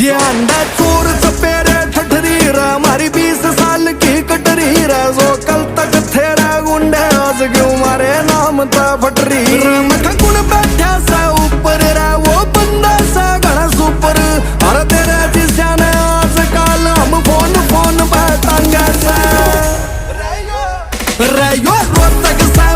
ये अंडा चोर चपेरे ठठरी रा मारी 20 साल की कटरी रा जो कल तक थेरा गुंडे आज क्यों मारे नाम ता फटरी मखा गुण बैठा सा ऊपर रा वो बंदा सा घना सुपर अरे तेरे जिस्या ने आजकल हम फोन फोन बैठांगे सा रयो रोज तक सा